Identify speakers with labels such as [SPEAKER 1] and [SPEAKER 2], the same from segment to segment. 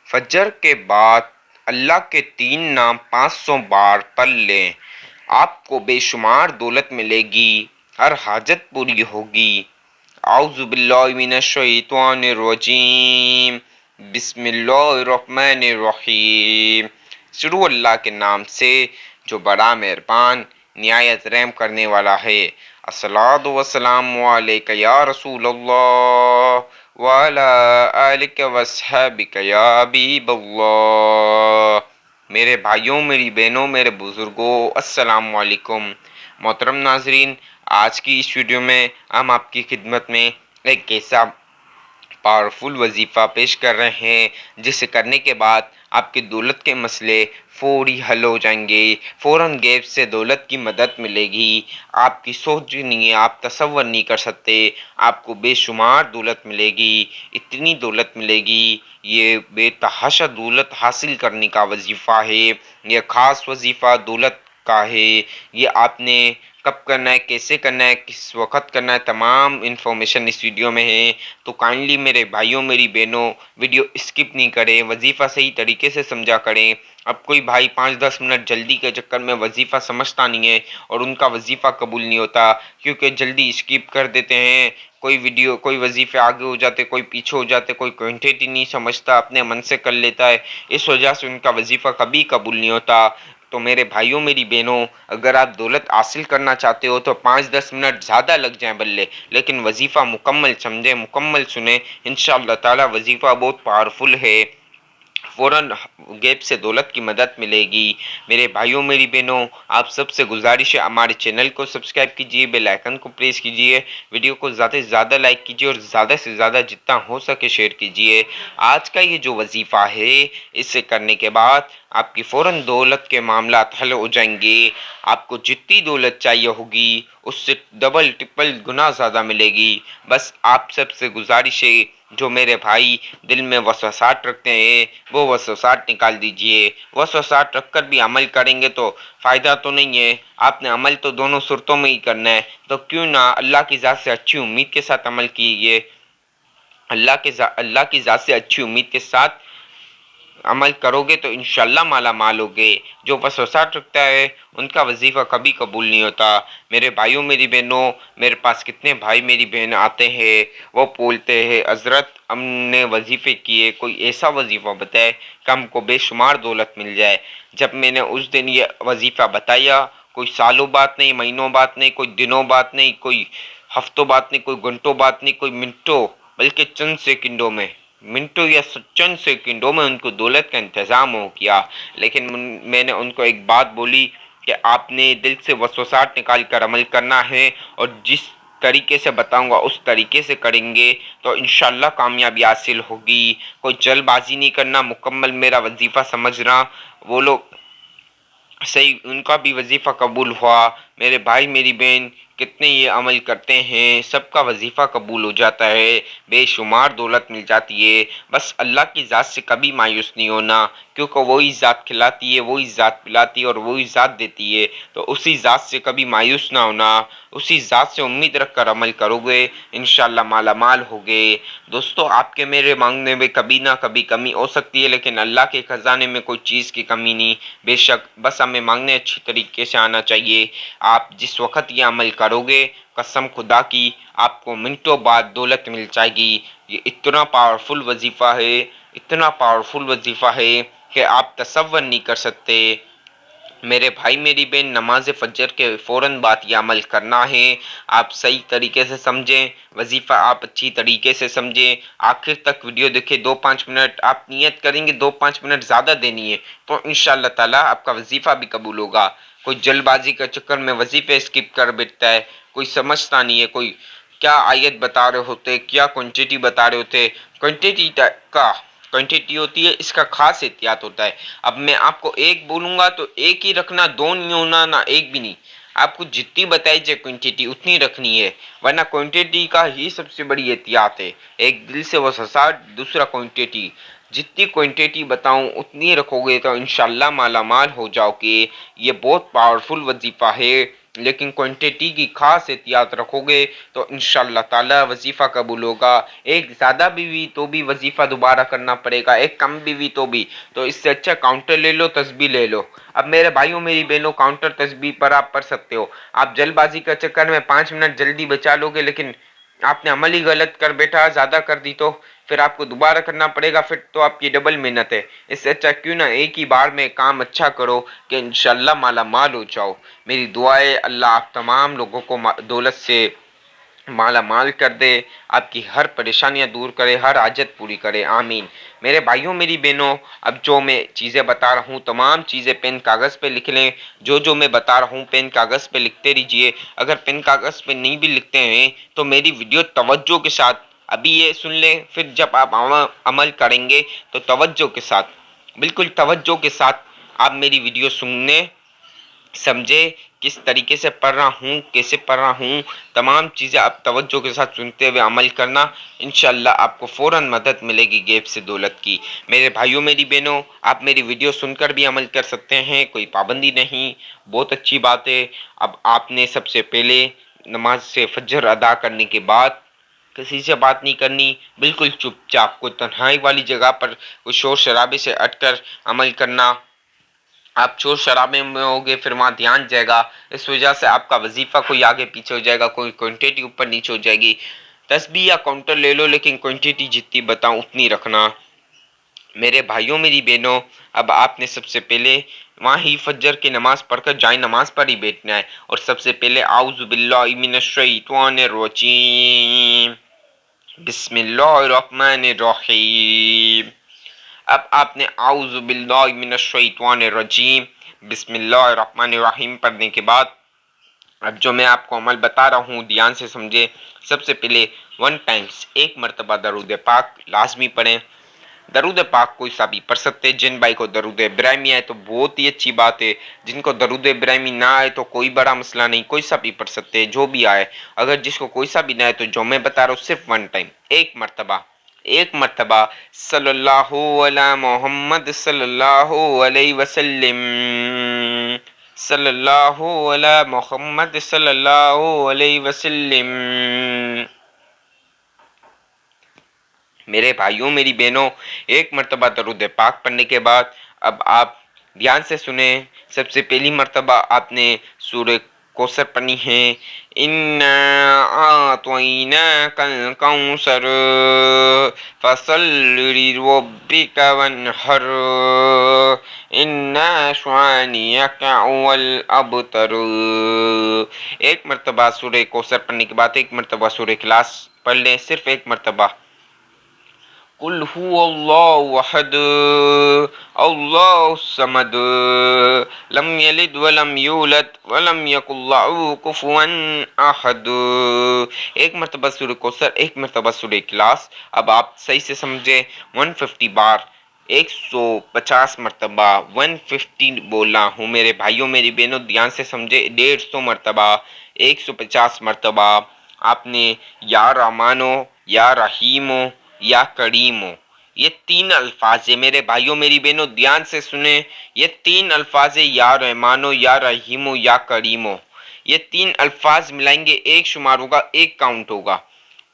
[SPEAKER 1] फजर के बाद अल्लाह के 3 नाम 500 बार पढ़ लें, आपको बेशुमार दौलत मिलेगी, हर हाजत पूरी होगी। आउज़ु बिल्लाहि मिनश शैतानिर रजीम, बिस्मिल्लाहिर्रहमानिर्रहीम। शुरू अल्लाह के नाम से जो बड़ा मेहरबान निहायत रहम करने वाला है। अस्सलातु वस्सलामु अलैका या रसूलल्लाह व अला आलिका वस्हबिका या हबीबल्लाह। मेरे भाइयों, मेरी बहनों, मेरे बुज़ुर्गों, अस्सलामु अलैकुम। मोहतरम नाजरीन, आज की इस वीडियो में हम आपकी खिदमत में एक ऐसा पावरफुल वजीफ़ा पेश कर रहे हैं जिसे करने के बाद आपकी दौलत के मसले फौरी हल हो जाएंगे। फ़ौरन गैब से दौलत की मदद मिलेगी। आपकी सोच नहीं है, आप तसव्वुर नहीं कर सकते। आपको बेशुमार दौलत मिलेगी, इतनी दौलत मिलेगी। ये बेतहाशा दौलत हासिल करने का वजीफ़ा है। यह ख़ास वजीफ़ा दौलत का है। ये आपने कब करना है, कैसे करना है, किस वक्त करना है, तमाम इन्फॉर्मेशन इस वीडियो में है। तो काइंडली मेरे भाइयों, मेरी बहनों, वीडियो स्किप नहीं करें, वजीफ़ा सही तरीके से समझा करें। अब कोई भाई 5-10 मिनट जल्दी के चक्कर में वजीफ़ा समझता नहीं है और उनका वजीफ़ा कबूल नहीं होता, क्योंकि जल्दी स्किप कर देते हैं। कोई वजीफ़े आगे हो जाते, कोई पीछे हो जाते, कोई क्वांटिटी नहीं समझता, अपने मन से कर लेता है। इस वजह से उनका वजीफ़ा कभी कबूल नहीं होता। तो मेरे भाइयों, मेरी बहनों, अगर आप दौलत हासिल करना चाहते हो तो 5-10 मिनट ज़्यादा लग जाएं बल्ले, लेकिन वजीफ़ा मुकम्मल समझें, मुकम्मल सुने। इंशाअल्लाह ताला वजीफ़ा बहुत पावरफुल है। फ़ौरन गैब से दौलत की मदद मिलेगी। मेरे भाइयों, मेरी बहनों, आप सबसे गुजारिश है, हमारे चैनल को सब्सक्राइब कीजिए, बेल आइकन को प्रेस कीजिए, वीडियो को ज़्यादा से ज़्यादा लाइक कीजिए और ज़्यादा से ज़्यादा जितना हो सके शेयर कीजिए। आज का ये जो वजीफ़ा है, इसे करने के बाद आपकी फ़ौरन दौलत के मामलात हल हो जाएंगे। आपको जितनी दौलत चाहिए होगी उससे डबल ट्रिपल गुना ज़्यादा मिलेगी। बस आप सबसे गुजारिश है, जो मेरे भाई दिल में वसवसात रखते हैं वो वसवसात निकाल दीजिए। वसवसात रख कर भी अमल करेंगे तो फ़ायदा तो नहीं है। आपने अमल तो दोनों सूरतों में ही करना है, तो क्यों ना अल्लाह की ज़ात से अच्छी उम्मीद के साथ अमल कीजिए। अल्लाह की ज़ात से अच्छी उम्मीद के साथ अमल करोगे तो इंशाल्लाह माला माल होगे। जो वसवसात रखता है उनका वजीफ़ा कभी कबूल नहीं होता। मेरे भाइयों, मेरी बहनों, मेरे पास कितने भाई मेरी बहन आते हैं, वो बोलते हैं हज़रत हमने वजीफ़े किए, कोई ऐसा वजीफ़ा बताए कि हमको बेशुमार दौलत मिल जाए। जब मैंने उस दिन ये वजीफ़ा बताया, कोई सालों बात नहीं, महीनों बात नहीं, कोई दिनों बात नहीं, कोई हफ्तों बात नहीं, कोई घंटों बात नहीं, कोई मिनटों, बल्कि चंद सेकंडों में, मिनटों या चंद सेकंडों में उनको दौलत का इंतज़ाम हो गया। लेकिन मैंने उनको एक बात बोली कि आपने दिल से वसवसात निकाल कर अमल करना है और जिस तरीके से बताऊंगा उस तरीके से करेंगे तो इंशाल्लाह कामयाबी हासिल होगी। कोई जल्दबाजी नहीं करना, मुकम्मल मेरा वजीफ़ा समझना। वो लोग सही, उनका भी वजीफ़ा कबूल हुआ। मेरे भाई, मेरी बहन कितने ये अमल करते हैं, सबका वजीफ़ा कबूल हो जाता है, बेशुमार दौलत मिल जाती है। बस अल्लाह की ज़ात से कभी मायूस नहीं होना, क्योंकि वही ज़ात खिलाती है, वही ज़ात पिलाती है और वही ज़ात देती है। तो उसी ज़ात से कभी मायूस ना होना, उसी ज़ात से उम्मीद रख कर अमल करोगे, इंशाल्लाह माला माल होगे। दोस्तों, आपके मेरे मांगने में कभी ना कभी कमी हो सकती है, लेकिन अल्लाह के ख़जाने में कोई चीज़ की कमी नहीं। बेशक बस हमें मांगने अच्छी तरीके से आना चाहिए। आप जिस वक्त ये अमल करोगे, कसम खुदा की, आपको मिनटों बाद दौलत मिल जाएगी। ये इतना पावरफुल वजीफ़ा है, इतना पावरफुल वजीफ़ा है कि आप तसव्वुर नहीं कर सकते। मेरे भाई, मेरी बहन, नमाज फजर के फ़ौरन बाद ये अमल करना है। आप सही तरीके से समझें वजीफ़ा, आप अच्छी तरीके से समझें, आखिर तक वीडियो देखें। 2-5 मिनट आप नियत करेंगे, 2-5 मिनट ज़्यादा देनी है तो इंशाअल्लाह ताला आपका वजीफ़ा भी कबूल होगा। कोई जल्दबाजी के चक्कर में वजीफ़े स्किप कर बैठता है, कोई समझता नहीं है, कोई क्या आयत बता रहे होते, क्या क्वांटिटी बता रहे होते। क्वांटिटी का क्वांटिटी होती है, इसका खास एहतियात होता है। अब मैं आपको एक बोलूंगा तो एक ही रखना, दो नहीं होना, ना एक भी नहीं। आपको जितनी बताई जाए क्वांटिटी उतनी रखनी है, वरना क्वांटिटी का ही सबसे बड़ी एहतियात है। एक दिल से वसवसात, दूसरा क्वांटिटी। जितनी क्वांटिटी बताऊं उतनी रखोगे तो इंशाल्लाह माला माल हो जाओगे। ये बहुत पावरफुल वजीफा है। लेकिन क्वांटिटी की खास एहतियात रखोगे तो इंशाअल्लाह ताला वजीफ़ा कबूल होगा। एक ज़्यादा भी हुई तो भी वजीफ़ा दोबारा करना पड़ेगा, एक कम भी हुई तो भी। तो इससे अच्छा काउंटर ले लो, तस्बीह ले लो। अब मेरे भाइयों मेरी बहनों, काउंटर तस्बीह पर आप पढ़ सकते हो। आप जल्दबाजी के चक्कर में 5 मिनट जल्दी बचा लोगे, लेकिन आपने अमल ही गलत कर बैठा, ज़्यादा कर दी, तो फिर आपको दोबारा करना पड़ेगा, फिर तो आपकी डबल मेहनत है। इससे अच्छा क्यों ना एक ही बार में काम अच्छा करो कि इंशाअल्लाह माला माल हो जाओ। मेरी दुआ है अल्लाह आप तमाम लोगों को दौलत से माला माल कर दे, आपकी हर परेशानियां दूर करे, हर हाजत पूरी करे, आमीन। मेरे भाइयों मेरी बहनों, अब जो मैं चीज़ें बता रहा हूँ तमाम चीज़ें पेन कागज़ पे लिख लें। जो मैं बता रहा हूँ पेन कागज़ पे लिखते रहिए। अगर पेन कागज़ पे नहीं भी लिखते हैं तो मेरी वीडियो तवज्जो के साथ अभी ये सुन लें, फिर जब आप अमल करेंगे तो तवज्जो के साथ, बिल्कुल तवज्जो के साथ आप मेरी वीडियो सुनने, समझे किस तरीके से पढ़ रहा हूँ, कैसे पढ़ रहा हूँ, तमाम चीज़ें आप तवज्जो के साथ सुनते हुए अमल करना। इंशाअल्लाह आपको फ़ौरन मदद मिलेगी गैब से दौलत की। मेरे भाइयों मेरी बहनों, आप मेरी वीडियो सुनकर भी अमल कर सकते हैं, कोई पाबंदी नहीं, बहुत अच्छी बात है। अब आपने सबसे पहले नमाज से फजर अदा करने के बाद किसी से बात नहीं करनी, बिल्कुल चुपचाप कोई तन्हाई वाली जगह पर कोई शोर शराबे से हटकर अमल करना। आप शोर शराबे में होगे फिर वहाँ ध्यान जाएगा, इस वजह से आपका वजीफा कोई आगे पीछे हो जाएगा, कोई क्वांटिटी ऊपर नीचे हो जाएगी। तस्बीह या काउंटर ले लो, लेकिन क्वांटिटी जितनी बताऊं उतनी रखना। मेरे भाइयों मेरी बहनों, अब आपने सबसे पहले वहाँ ही फजर की नमाज पढ़कर जाए नमाज पर ही बैठना है, और सबसे पहले आउज़ु बिल्लाहि मिनश शैतानिर रजीम बिस्मिल्लाहिर रहमानिर रहीम। अब आपने आउज़ु बिल्लाहि मिनश शैतानिर रजीम बिस्मिल्लाहिर रहमानिर रहीम पढ़ने के बाद अब जो मैं आपको अमल बता रहा हूँ ध्यान से समझे। सबसे पहले 1 टाइम्स, एक मरतबा दरूद पाक लाजमी पढ़ें। दरूद पाक कोई सा भी पढ़ सकते हैं। जिन भाई को दरूद इब्राहिमी आए तो बहुत ही अच्छी बात है, जिनको दरूद इब्राहिमी ना आए तो कोई बड़ा मसला नहीं, कोई सा भी पढ़ सकते हैं, जो भी आए। अगर जिसको कोई सा भी ना आए तो जो मैं बता रहा हूँ सिर्फ 1 टाइम, एक मरतबा सल्लल्लाहु अला मोहम्मद सल्लल्लाहु अलैहि वसल्लम, सल्लल्लाहु अला मोहम्मद सल्लल्लाहु अलैहि वसल्लम। मेरे भाइयों मेरी बहनों, एक मरतबा दरूद पाक पढ़ने के बाद अब आप ध्यान से सुने। सबसे पहली मरतबा आपने सूरह कौसर पढ़नी है। इन्ना आतैनाकल कौसर फसल्लि लिरब्बिका वन्हर इन्ना शानिअका हुवल अबतर। एक मरतबा सूरह कौसर पढ़ने के बाद एक मरतबा सूरह इखलास पढ़ लें, सिर्फ एक मरतबा। कुल हुवल्लाहु अहद अल्लाहु समद लम यलिद वलम यूलद वलम यकुल लहू कुफुवन अहद। एक मरतबा सूरह कौसर, एक मरतबा सूरह इखलास। अब आप सही से समझे, 150 बार, 150 मरतबा 150 बोला हूँ मेरे भाइयों मेरी बहनों, ध्यान से समझे। 150 मरतबा, 150 मरतबा आपने या रहमानो, या रहीमो, या करीमो, ये 3 अल्फाज है मेरे भाइयों मेरी बहनों, ध्यान से सुने। ये 3 अल्फाज है, या रहमानो, या रहीमो, या करीमो। ये 3 अल्फाज मिलाएंगे एक शुमार होगा, एक काउंट होगा।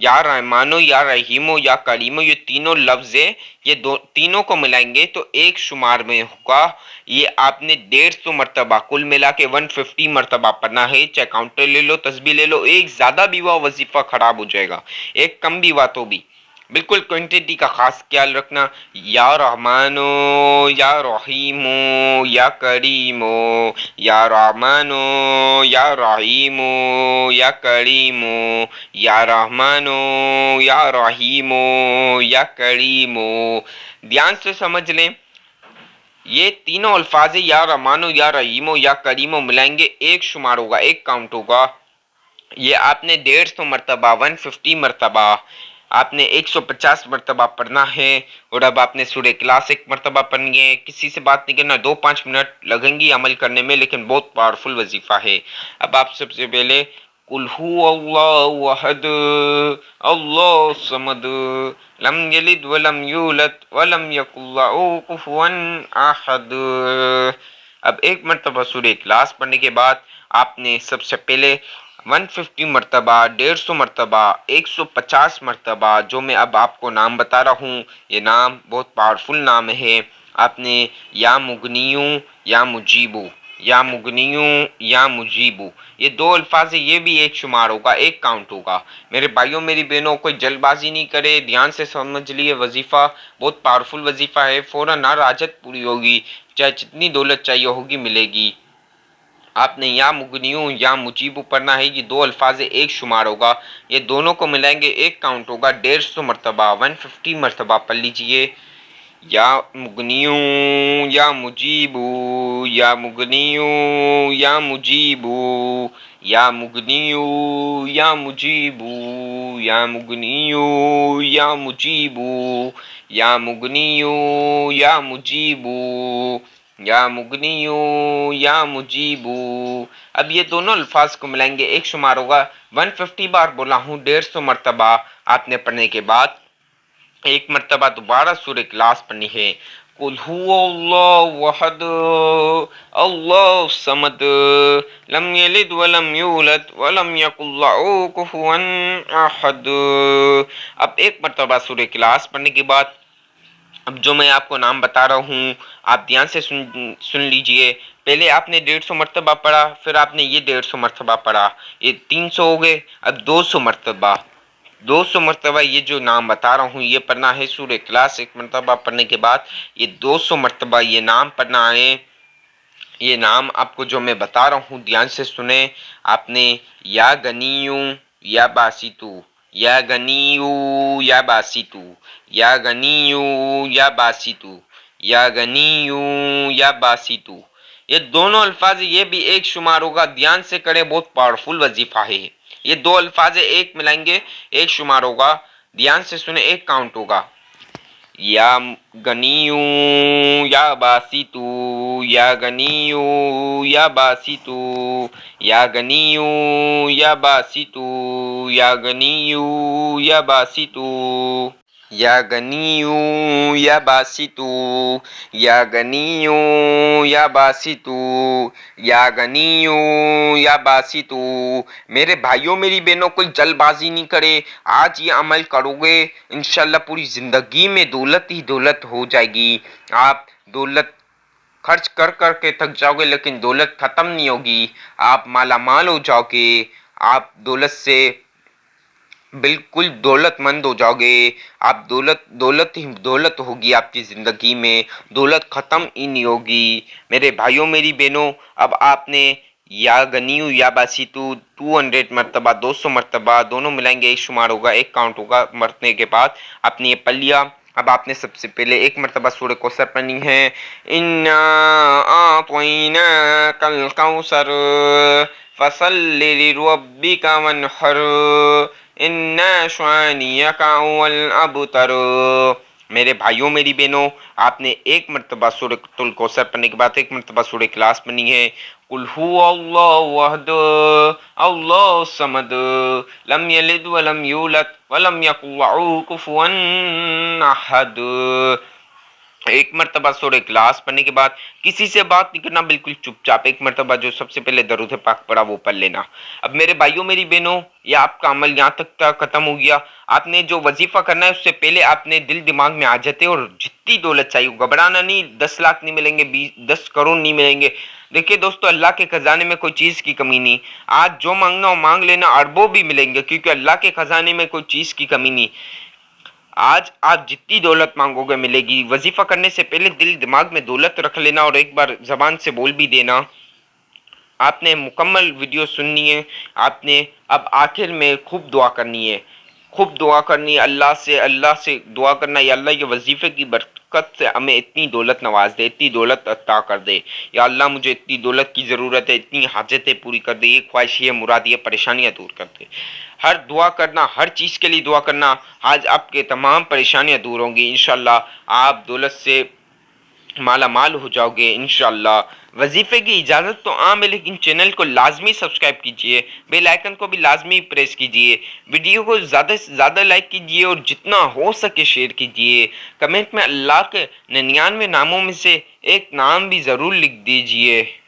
[SPEAKER 1] या रहमानो, या रहीमो, या करीमो, ये तीनों लफ्ज है, ये तीनों को मिलाएंगे तो एक शुमार में होगा। ये आपने 150 मरतबा, कुल मिला के 150 मरतबा पढ़ना है। चाहे काउंटर ले लो, तस्बीह ले लो, एक ज्यादा भी हुआ वजीफा खराब हो जाएगा, एक कम भी हुआ तो भी। बिल्कुल क्वांटिटी का खास ख्याल रखना। या रहमानो, या रहीमो, या करीमो, या रहमानो, या रहीमो, या करीमो, या रहमानो, या रहीमो, या करीमो। ध्यान से समझ लें, ये तीनों अल्फाज या रहमानो, या रहीमो, या करीमो मिलाएंगे एक शुमार होगा, एक काउंट होगा। ये आपने 150 मरतबा, 150 मरतबा आपने 150 मरतबा पढ़ना है। और अब आपने सूरह इखलास एक मरतबा पढ़नी है। किसी से बात नहीं करना, 2-5 मिनट लगेंगी अमल करने में, लेकिन बहुत पावरफुल वजीफा है। अब आप सबसे पहले कुल हुवल्लाहु अहद अल्लाहु समद लम यलिद वलम यूलद वलम यकुल लहू कुफुवन अहद, اب ایک مرتبہ سورہ اخلاص پڑھنے کے بعد آپ نے سب سے پہلے 150 مرتبہ، 150 مرتبہ، 150 مرتبہ، جو میں اب آپ کو نام بتا رہا ہوں، یہ نام بہت پاورفل نام ہے. آپ نے یا مغنیوں یا مجیبو، یا مغنیوں یا مجیبو، یہ دو الفاظ ہیں، یہ بھی ایک شمار ہوگا، ایک کاؤنٹ ہوگا. میرے بھائیوں میری بہنوں، کوئی جلد بازی نہیں کرے، دھیان سے سمجھ لیے. وظیفہ بہت پاورفل وظیفہ ہے، فوراً ہر حاجت پوری ہوگی، چاہے جتنی دولت چاہیے ہوگی ملے گی. آپ نے یا مغنیوں یا مجیبو پڑھنا ہے، یہ دو الفاظ ایک شمار ہوگا، یہ دونوں کو ملائیں گے ایک کاؤنٹ ہوگا. 150 مرتبہ، 150 مرتبہ پڑھ لیجئے. یا مغنیوں یا مجیبو، یا مغنیوں یا مجیبو، یا مغنیوں یا مجیبو، یا مغنیوں یا مجیبو، یا مغنیوں یا مجیبو، یا مغنیوں یا مجیبو. اب یہ دونوں الفاظ کو ملائیں گے ایک شمار ہوگا. 150 بار بولا ہوں، 150 مرتبہ آپ نے پڑھنے کے بعد ایک مرتبہ دوبارہ سورہ اخلاص پڑھنی ہے. قل هو اللہ احد اللہ الصمد لم یلد ولم یولد ولم یکن له کفوا احد. اب ایک مرتبہ سورہ اخلاص پڑھنے کے بعد اب جو میں آپ کو نام بتا رہا ہوں آپ دھیان سے سن لیجئے. پہلے آپ نے 150 مرتبہ پڑھا، پھر آپ نے یہ 150 مرتبہ پڑھا، یہ 300 ہو گئے. اب 200 مرتبہ، 200 مرتبہ یہ جو نام بتا رہا ہوں یہ پڑھنا ہے. سورہ اخلاص ایک مرتبہ پڑھنے کے بعد یہ 200 مرتبہ یہ نام پڑھنا ہے. یہ نام آپ کو جو میں بتا رہا ہوں دھیان سے سنیں. آپ نے یا غنیوں یا باسطو، یا غنیوں یا باسطو، یا غنیوں یا باسطو، یا غنیوں یا باسطو، یہ دونوں الفاظ یہ بھی ایک شمار ہوگا. دھیان سے کریں، بہت پاورفل وظیفہ ہے. یہ دو الفاظ ایک ملائیں گے ایک شمار ہوگا. دھیان سے سنیں، ایک کاؤنٹ ہوگا. یا غنیوں یا باسطو، یا غنیوں یا باسطو، یا غنیوں یا باسطو، یا غنیوں یا باسطو، یا غنیوں یا باسطو، یا غنیوں یا باسطو، یا غنیوں یا باسطو. میرے بھائیوں میری بہنوں، کوئی جلد بازی نہیں کرے. آج یہ عمل کرو گے انشاءاللہ پوری زندگی میں دولت ہی دولت ہو جائے گی. آپ دولت خرچ کر کر کے تھک جاؤ گے لیکن دولت ختم نہیں ہوگی. آپ مالا مال ہو جاؤ گے. آپ دولت سے بالکل دولت مند ہو جاؤ گے. آپ دولت ہی دولت ہوگی آپ کی زندگی میں، دولت ختم ہی نہیں ہوگی. میرے بھائیوں میری بہنوں، اب آپ نے یا غنیوں یا باسطو 200 مرتبہ، 200 مرتبہ دونوں ملائیں گے ایک شمار ہوگا، ایک کاؤنٹ ہوگا. مرنے کے بعد آپ نے یہ پڑھ لیا. اب آپ نے سب سے پہلے ایک مرتبہ سورہ کوثر پڑھنی ہے. انا اعطیناک الکوثر فصل لربک وانحر ان شانئک هو الابتر. میرے بھائیوں میری بہنوں، آپ نے ایک مرتبہ سورۃ الکوثر پڑھنے کے بعد ایک مرتبہ سورہ اخلاص پڑھنی ہے. قل هو اللہ احد اللہ الصمد لم یلد ولم یولد ولم یکن له کفوا احد. ایک مرتبہ سورہ اخلاص پڑھنے کے بعد کسی سے بات نہیں کرنا، بالکل چپ چاپ. ایک مرتبہ جو سب سے پہلے درود پاک پڑھا وہ پڑھ لینا. اب میرے بھائیوں میری بہنوں، یہ آپ کا عمل یہاں تک ختم ہو گیا. آپ نے جو وظیفہ کرنا ہے اس سے پہلے آپ نے دل دماغ میں آ جاتے اور جتنی دولت چاہیے گھبرانا نہیں. 10 لاکھ نہیں ملیں گے، 10 کروڑ نہیں ملیں گے. دیکھیے دوستو، اللہ کے خزانے میں کوئی چیز کی کمی نہیں. آج جو مانگنا ہو مانگ لینا، اربوں بھی ملیں گے کیونکہ اللہ کے خزانے میں کوئی چیز کی کمی نہیں. آج آپ جتنی دولت مانگو گے ملے گی. وظیفہ کرنے سے پہلے دل دماغ میں دولت رکھ لینا اور ایک بار زبان سے بول بھی دینا. آپ نے مکمل ویڈیو سننی ہے. آپ نے اب آخر میں خوب دعا کرنی ہے، خوب دعا کرنی ہے. اللہ سے دعا کرنا، یا اللہ یہ وظیفے کی برکت سے ہمیں اتنی دولت نواز دے، اتنی دولت عطا کر دے. یا اللہ مجھے اتنی دولت کی ضرورت ہے، اتنی حاجتیں پوری کر دے، یہ خواہش، یہ مراد، یہ پریشانیاں دور کر دے. ہر دعا کرنا، ہر چیز کے لیے دعا کرنا. آج آپ کے تمام پریشانیاں دور ہوں گی انشاءاللہ. آپ دولت سے مالا مال ہو جاؤ گے انشاءاللہ۔ وظیفے کی اجازت تو عام ہے، لیکن چینل کو لازمی سبسکرائب کیجئے، بیل آئیکن کو بھی لازمی پریس کیجئے، ویڈیو کو زیادہ سے زیادہ لائک کیجئے اور جتنا ہو سکے شیئر کیجئے۔ کمنٹ میں اللہ کے 99 ناموں میں سے ایک نام بھی ضرور لکھ دیجئے۔